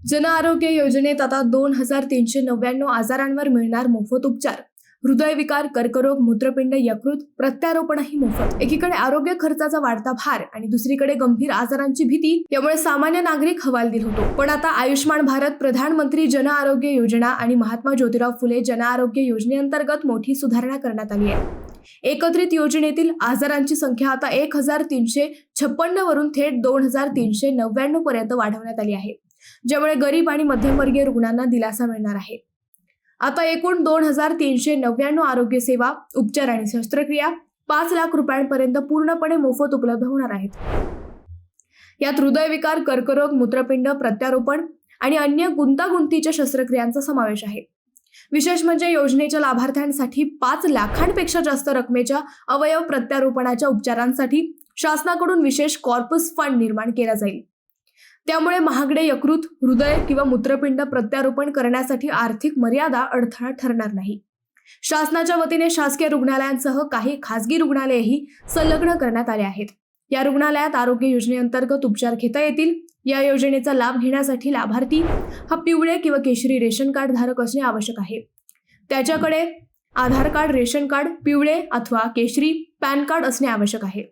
जन आरोग्य योजनेत आता 2399 आजारांवर मिळणार मोफत उपचार. हृदयविकार, कर्करोग, मूत्रपिंड, यकृत प्रत्यारोपणही मोफत. एकीकडे आरोग्य खर्चाचा वाढता भार आणि दुसरीकडे गंभीर आजारांची भीती यामुळे सामान्य नागरिक हवालदिल होतो. पण आता आयुष्मान भारत, प्रधानमंत्री जन आरोग्य योजना आणि महात्मा ज्योतिराव फुले जन आरोग्य योजनेअंतर्गत मोठी सुधारणा करण्यात आली आहे. एकत्रित योजनेतील आजारांची संख्या आता 1356 वरून थेट 2399 पर्यंत वाढवण्यात आली आहे, ज्यामुळे गरीब आणि मध्यमवर्गीय रुग्णांना दिलासा मिळणार आहे. आता एकूण 2399 आरोग्य सेवा, उपचार आणि शस्त्रक्रिया 5 लाख रुपयांपर्यंत पूर्णपणे मोफत उपलब्ध होणार आहेत. यात हृदयविकार, कर्करोग, मूत्रपिंड प्रत्यारोपण आणि अन्य गुंतागुंतीच्या शस्त्रक्रियांचा समावेश आहे. विशेष म्हणजे योजनेच्या लाभार्थ्यांसाठी 5 लाखांपेक्षा जास्त रकमेच्या अवयव प्रत्यारोपणाच्या उपचारांसाठी शासनाकडून विशेष कॉर्पस फंड निर्माण केला जाईल. त्यामुळे महागडे यकृत, हृदय किंवा मूत्रपिंड प्रत्यारोपण करण्यासाठी आर्थिक मर्यादा अडथळा ठरणार नाही. शासनाच्या वतीने शासकीय रुग्णालयांसह काही खासगी रुग्णालयेही संलग्न करण्यात आले आहेत. या रुग्णालयात आरोग्य योजनेअंतर्गत उपचार घेता येतील. या योजनेचा लाभ घेण्यासाठी लाभार्थी हा पिवळे किंवा केशरी रेशन कार्ड धारक असणे आवश्यक आहे. त्याच्याकडे आधार कार्ड, रेशन कार्ड, पिवळे अथवा केशरी पॅन कार्ड असणे आवश्यक आहे.